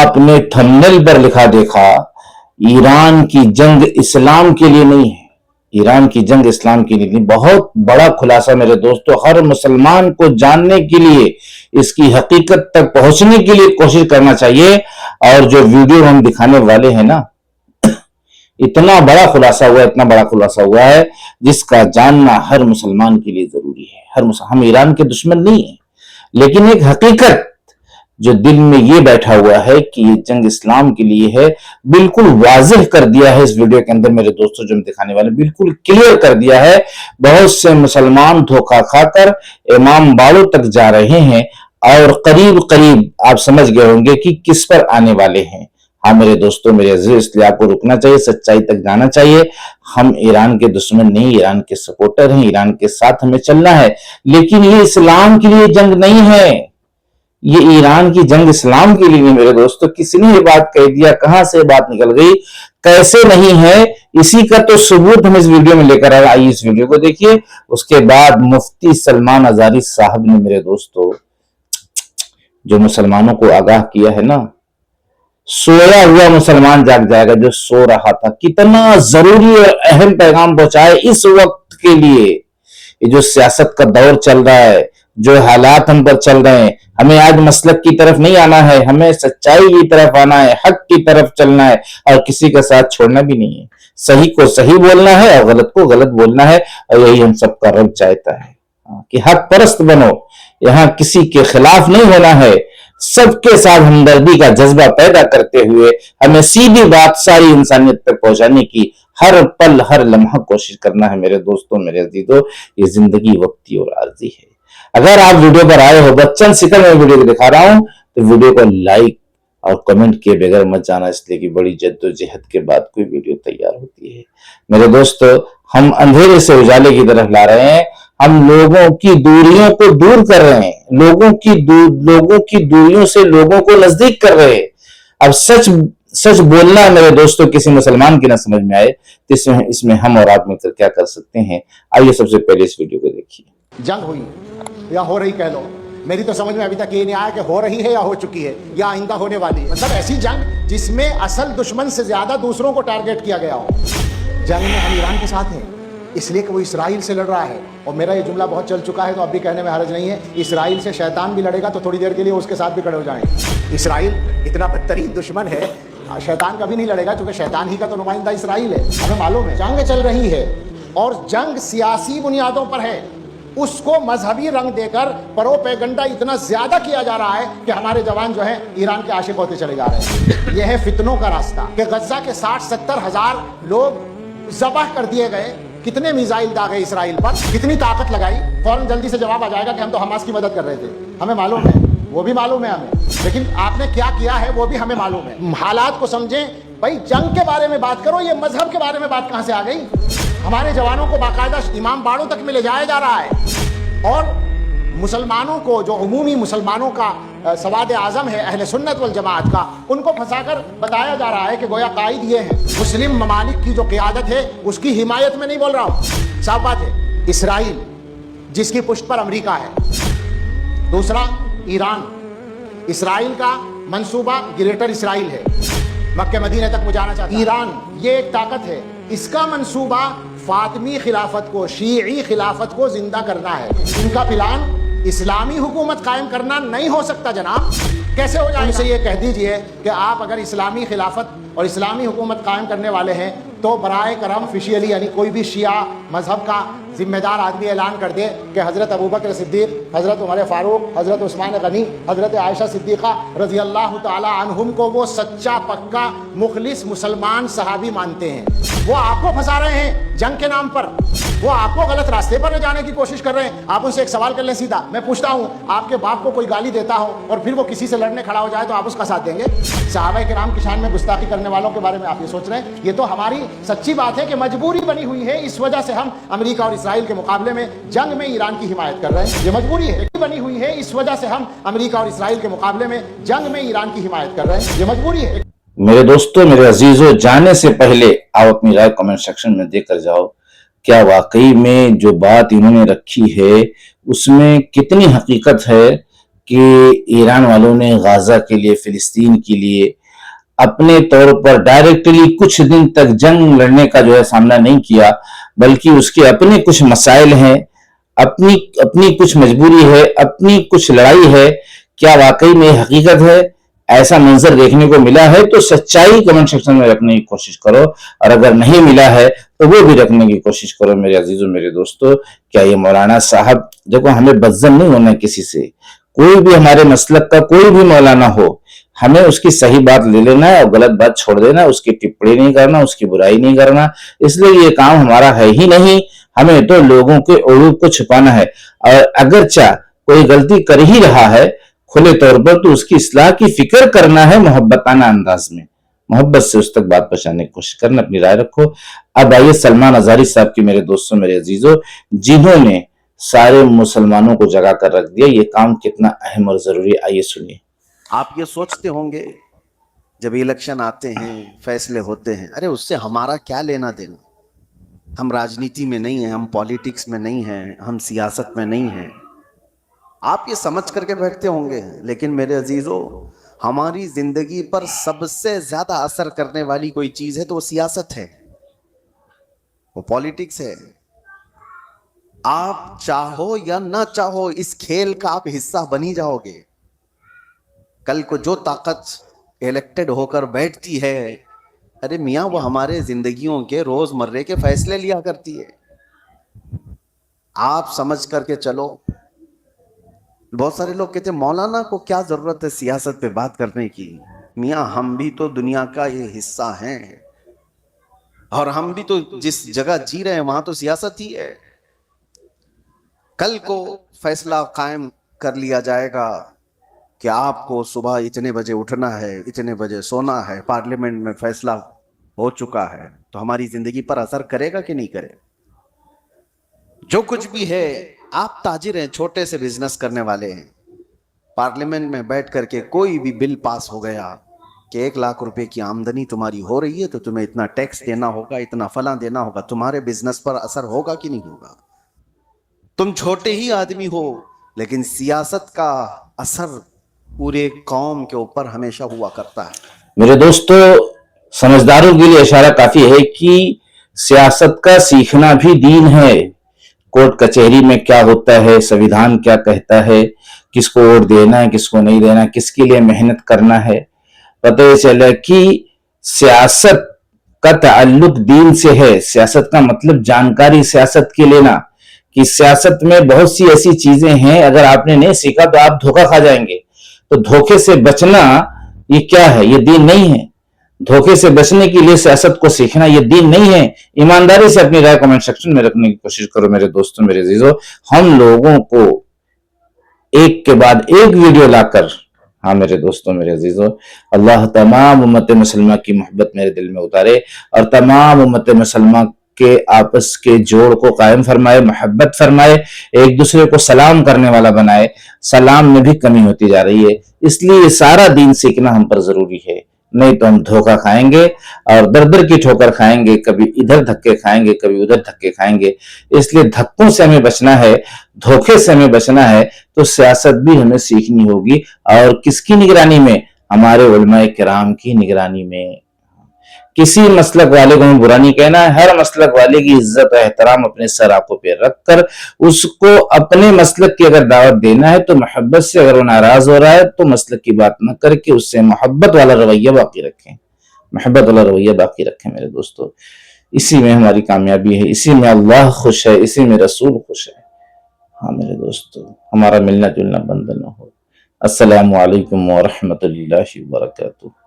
آپ نے تھمبنیل پر لکھا دیکھا ایران کی جنگ اسلام کے لیے نہیں ہے، ایران کی جنگ اسلام کے لیے نہیں۔ بہت بڑا خلاصہ میرے دوستو، ہر مسلمان کو جاننے کے لیے، اس کی حقیقت تک پہنچنے کے لیے کوشش کرنا چاہیے۔ اور جو ویڈیو ہم دکھانے والے ہیں نا، اتنا بڑا خلاصہ ہوا ہے جس کا جاننا ہر مسلمان کے لیے ضروری ہے۔ ہم ایران کے دشمن نہیں ہیں، لیکن ایک حقیقت جو دل میں یہ بیٹھا ہوا ہے کہ یہ جنگ اسلام کے لیے ہے، بالکل واضح کر دیا ہے اس ویڈیو کے اندر میرے دوستو، جو ہم دکھانے والے بالکل کلیئر کر دیا ہے۔ بہت سے مسلمان دھوکہ کھا کر امام باڑوں تک جا رہے ہیں، اور قریب آپ سمجھ گئے ہوں گے کہ کس پر آنے والے ہیں۔ ہاں میرے دوستو، میرے عزیز، اس لیے آپ کو رکنا چاہیے، سچائی تک جانا چاہیے۔ ہم ایران کے دشمن نہیں، ایران کے سپورٹر ہیں، ایران کے ساتھ ہمیں چلنا ہے، لیکن یہ اسلام کے لیے جنگ نہیں ہے، یہ ایران کی جنگ اسلام کے لیے نہیں میرے دوستو۔ کسی نے یہ بات کہہ دیا، کہاں سے بات نکل گئی، کیسے نہیں ہے، اسی کا تو ثبوت ہم اس ویڈیو میں لے کر آئے۔ آئیے اس ویڈیو کو دیکھیے۔ اس کے بعد مفتی سلمان ازاری صاحب نے میرے دوستو جو مسلمانوں کو آگاہ کیا ہے نا، سویا ہوا مسلمان جاگ جائے گا جو سو رہا تھا، کتنا ضروری اور اہم پیغام پہنچائے اس وقت کے لیے۔ یہ جو سیاست کا دور چل رہا ہے، جو حالات ہم پر چل رہے ہیں، ہمیں آج مسلک کی طرف نہیں آنا ہے، ہمیں سچائی کی طرف آنا ہے، حق کی طرف چلنا ہے، اور کسی کا ساتھ چھوڑنا بھی نہیں ہے۔ صحیح کو صحیح بولنا ہے اور غلط کو غلط بولنا ہے، اور یہی ہم سب کا رب چاہتا ہے کہ حق پرست بنو، یہاں کسی کے خلاف نہیں ہونا ہے، سب کے ساتھ ہمدردی کا جذبہ پیدا کرتے ہوئے ہمیں سیدھی بات ساری انسانیت تک پہنچانے کی ہر پل ہر لمحہ کوشش کرنا ہے میرے دوستوں، میرے عزیزوں۔ یہ زندگی وقتی اور عارضی ہے۔ اگر آپ ویڈیو پر آئے ہو، چند سیکنڈ میں ویڈیو کو دکھا رہا ہوں، تو ویڈیو کو لائک اور کمنٹ کے بغیر مت جانا، اس لیے کہ بڑی جد و جہد کے بعد کوئی ویڈیو تیار ہوتی ہے۔ میرے دوستو، ہم اندھیرے سے اجالے کی طرف لا رہے ہیں، ہم لوگوں کی دوریوں کو دور کر رہے ہیں، لوگوں کی دوریوں سے لوگوں کو نزدیک کر رہے ہیں۔ اب سچ بولنا میرے دوستو کسی مسلمان کی نہ سمجھ میں آئے تو اس میں ہم اور آپ مل کر کیا کر سکتے ہیں۔ آئیے سب سے پہلے اس ویڈیو کو دیکھیے۔ جنگ ہوئی یا ہو رہی کہہ لو، میری تو سمجھ میں ابھی تک یہ نہیں آیا کہ ہو رہی ہے یا ہو چکی ہے یا آئندہ ہونے والی ہے۔ مطلب ایسی جنگ جس میں اصل دشمن سے زیادہ دوسروں کو ٹارگٹ کیا گیا ہو۔ جنگ میں ہم ایران کے ساتھ ہیں، اس لیے کہ وہ اسرائیل سے لڑ رہا ہے، اور میرا یہ جملہ بہت چل چکا ہے تو اب بھی کہنے میں حرج نہیں ہے، اسرائیل سے شیطان بھی لڑے گا تو تھوڑی دیر کے لیے اس کے ساتھ بھی کھڑے ہو جائیں۔ اسرائیل اتنا بدترین دشمن ہے، شیطان کبھی نہیں لڑے گا، کیونکہ شیطان ہی کا تو نمائندہ اسرائیل ہے۔ ہمیں معلوم ہے جنگ چل رہی ہے، اور جنگ سیاسی بنیادوں پر ہے، اس کو مذہبی رنگ دے کر پروپیگنڈا اتنا زیادہ کیا جا رہا ہے کہ ہمارے جوان جو ہیں ایران کے عاشق ہوتے چلے جا رہے ہیں۔ یہ ہے فتنوں کا راستہ کہ غزہ کے 60-70 ہزار لوگ ذبح کر دیے گئے، کتنے میزائل داغے اسرائیل پر، کتنی طاقت لگائی، فوراً جلدی سے جواب آ جائے گا کہ ہم تو حماس کی مدد کر رہے تھے۔ ہمیں معلوم ہے، وہ بھی معلوم ہے ہمیں، لیکن آپ نے کیا کیا ہے وہ بھی ہمیں معلوم ہے۔ حالات کو سمجھیں بھائی، جنگ کے بارے میں بات کرو، یہ مذہب کے بارے میں بات کہاں سے آ گئی؟ ہمارے جوانوں کو باقاعدہ امام باڑوں تک میں لے جایا جا رہا ہے، اور مسلمانوں کو جو عمومی مسلمانوں کا سواد اعظم ہے اہل سنت والجماعت کا، ان کو پھنسا کر بتایا جا رہا ہے کہ گویا قائد یہ ہے۔ مسلم ممالک کی جو قیادت ہے اس کی حمایت میں نہیں بول رہا ہوں، صاف بات ہے۔ اسرائیل جس کی پشت پر امریکہ ہے، دوسرا ایران، اسرائیل کا منصوبہ گریٹر اسرائیل ہے، مکہ مدینہ تک پہنچانا چاہتا ہے۔ ایران یہ ایک طاقت ہے، اس کا منصوبہ فاطمی خلافت کو، شیعی خلافت کو زندہ کرنا ہے۔ ان کا پلان اسلامی حکومت قائم کرنا نہیں ہو سکتا جناب، کیسے ہو جائے؟ ان سے یہ کہہ دیجئے کہ آپ اگر اسلامی خلافت اور اسلامی حکومت قائم کرنے والے ہیں تو برائے کرم آفیشیلی، یعنی کوئی بھی شیعہ مذہب کا ذمہ دار آدمی اعلان کر دے کہ حضرت ابوبکر صدیق، حضرت عمر فاروق، حضرت عثمان غنی، حضرت عائشہ صدیقہ رضی اللہ تعالی عنہم کو وہ سچا پکا مخلص مسلمان صحابی مانتے ہیں۔ وہ آپ کو پھنسا رہے ہیں جنگ کے نام پر، وہ آپ کو غلط راستے پر لے جانے کی کوشش کر رہے ہیں۔ آپ ان سے ایک سوال کر لیں سیدھا، میں پوچھتا ہوں، آپ کے باپ کو کوئی گالی دیتا ہو اور پھر وہ کسی سے لڑنے کھڑا ہو جائے تو آپ اس کا ساتھ دیں گے؟ صحابہ کرام کی شان میں گستاخی کرنے والوں کے بارے میں آپ یہ سوچ رہے ہیں؟ یہ تو ہماری سچی بات ہے کہ مجبوری بنی ہوئی ہے، اس وجہ سے ہم امریکہ اور اسرائیل کے مقابلے میں جنگ میں ایران کی حمایت کر رہے ہیں۔ یہ مجبوری ہے بنی ہوئی ہے، اس وجہ سے ہم امریکہ اور اسرائیل کے مقابلے میں جنگ میں ایران کی حمایت کر رہے ہیں۔ یہ مجبوری ہے۔ میرے دوستو، میرے عزیزو، جانے سے پہلے آپ اپنی رائے کمنٹ سیکشن میں دے کر جاؤ، کیا واقعی میں جو بات انہوں نے رکھی ہے اس میں کتنی حقیقت ہے، کہ ایران والوں نے غزہ کے لیے، فلسطین کے لیے اپنے طور پر ڈائریکٹلی کچھ دن تک جنگ لڑنے کا جو ہے سامنا نہیں کیا، بلکہ اس کے اپنے کچھ مسائل ہیں، اپنی کچھ مجبوری ہے، اپنی کچھ لڑائی ہے۔ کیا واقعی میں حقیقت ہے؟ ایسا منظر دیکھنے کو ملا ہے تو سچائی کمنٹ سیکشن میں رکھنے کی کوشش کرو، اور اگر نہیں ملا ہے تو وہ بھی رکھنے کی کوشش کرو میرے عزیزوں، میرے دوستو۔ کیا یہ مولانا صاحب، دیکھو ہمیں بدظن نہیں ہونا کسی سے، کوئی بھی ہمارے مسلک کا کوئی بھی مولانا ہو، ہمیں اس کی صحیح بات لے لینا ہے اور غلط بات چھوڑ دینا، اس کی ٹپڑی نہیں کرنا، اس کی برائی نہیں کرنا، اس لیے یہ کام ہمارا ہے ہی نہیں۔ ہمیں تو لوگوں کے عیوب کو چھپانا ہے، اور اگرچہ کوئی غلطی کر ہی رہا ہے کھلے طور پر تو اس کی اصلاح کی فکر کرنا ہے، محبتانہ انداز میں، محبت سے اس تک بات پہنچانے کی کوشش کرنا، اپنی رائے رکھو۔ اب آئیے سلمان ازاری صاحب کی، میرے دوستوں، میرے عزیزوں، جنہوں نے سارے مسلمانوں کو جگا کر رکھ دیا، یہ کام کتنا اہم اور ضروری ہے، آئیے سنیے۔ آپ یہ سوچتے ہوں گے جب الیکشن آتے ہیں، فیصلے ہوتے ہیں، ارے اس سے ہمارا کیا لینا دینا، ہم راجنیتی میں نہیں ہیں، ہم پالیٹکس میں نہیں ہیں، ہم سیاست میں نہیں ہیں، آپ یہ سمجھ کر کے بیٹھتے ہوں گے۔ لیکن میرے عزیزو، ہماری زندگی پر سب سے زیادہ اثر کرنے والی کوئی چیز ہے تو وہ سیاست ہے، وہ پالیٹکس ہے۔ آپ چاہو یا نہ چاہو اس کھیل کا آپ حصہ بنی جاؤ گے۔ کل کو جو طاقت الیکٹڈ ہو کر بیٹھتی ہے، ارے میاں وہ ہمارے زندگیوں کے روز مرے کے فیصلے لیا کرتی ہے۔ آپ سمجھ کر کے چلو۔ بہت سارے لوگ کہتے ہیں مولانا کو کیا ضرورت ہے سیاست پہ بات کرنے کی؟ میاں ہم بھی تو دنیا کا یہ حصہ ہیں، اور ہم بھی تو جس جگہ جی رہے ہیں وہاں تو سیاست ہی ہے۔ کل کو فیصلہ قائم کر لیا جائے گا کہ آپ کو صبح اتنے بجے اٹھنا ہے، اتنے بجے سونا ہے، پارلیمنٹ میں فیصلہ ہو چکا ہے، تو ہماری زندگی پر اثر کرے گا کہ نہیں کرے؟ جو کچھ بھی ہے، آپ تاجر ہیں، چھوٹے سے بزنس کرنے والے ہیں، پارلیمنٹ میں بیٹھ کر کے کوئی بھی بل پاس ہو گیا کہ 1,00,000 روپے کی آمدنی تمہاری ہو رہی ہے تو تمہیں اتنا ٹیکس دینا ہوگا، اتنا فلاں دینا ہوگا، تمہارے بزنس پر اثر ہوگا کہ نہیں ہوگا؟ تم چھوٹے ہی آدمی ہو، لیکن سیاست کا اثر پورے قوم کے اوپر ہمیشہ ہوا کرتا ہے۔ میرے دوستو، سمجھداروں کے لیے اشارہ کافی ہے کہ سیاست کا سیکھنا بھی دین ہے۔ کورٹ کچہری میں کیا ہوتا ہے، سویدھان کیا کہتا ہے، کس کو ووٹ دینا ہے، کس کو نہیں دینا، کس کے لیے محنت کرنا ہے، پتہ یہ چلا کہ سیاست کا تعلق دین سے ہے۔ سیاست کا مطلب جانکاری سیاست کے لینا، کہ سیاست میں بہت سی ایسی چیزیں ہیں اگر آپ نے نہیں سیکھا تو آپ دھوکہ کھا جائیں گے۔ تو دھوکے سے بچنا یہ کیا ہے؟ یہ دین نہیں ہے۔ دھوکے سے بچنے کے لیے سیاست کو سیکھنا یہ دین نہیں ہے۔ ایمانداری سے اپنی رائے کمنٹ سیکشن میں رکھنے کی کوشش کرو میرے دوستوں، میرے عزیزوں۔ ہم لوگوں کو ایک کے بعد ایک ویڈیو لا کر، ہاں میرے دوستوں، میرے عزیزوں، اللہ تمام امت مسلمہ کی محبت میرے دل میں اتارے، اور تمام امت مسلمہ کے آپس کے جوڑ کو قائم فرمائے، محبت فرمائے، ایک دوسرے کو سلام کرنے والا بنائے۔ سلام میں بھی کمی ہوتی جا رہی ہے، اس لیے یہ سارا دین سیکھنا ہم پر ضروری ہے، نہیں تو ہم دھوکہ کھائیں گے اور در در کی ٹھوکر کھائیں گے، کبھی ادھر دھکے کھائیں گے، کبھی ادھر دھکے کھائیں گے۔ اس لیے دھکوں سے ہمیں بچنا ہے، دھوکے سے ہمیں بچنا ہے، تو سیاست بھی ہمیں سیکھنی ہوگی، اور کس کی نگرانی میں؟ ہمارے علماء کرام کی نگرانی میں۔ کسی مسلک والے کو ہمیں برا نہیں کہنا ہے، ہر مسلک والے کی عزت و احترام اپنے سر آنکھوں پہ رکھ کر اس کو اپنے مسلک کی اگر دعوت دینا ہے تو محبت سے، اگر وہ ناراض ہو رہا ہے تو مسلک کی بات نہ کر کے اس سے محبت والا رویہ باقی رکھیں، محبت والا رویہ باقی رکھیں میرے دوستو۔ اسی میں ہماری کامیابی ہے، اسی میں اللہ خوش ہے، اسی میں رسول خوش ہے۔ ہاں میرے دوستو، ہمارا ملنا جلنا بند نہ ہو۔ السلام علیکم ورحمۃ اللہ وبرکاتہ۔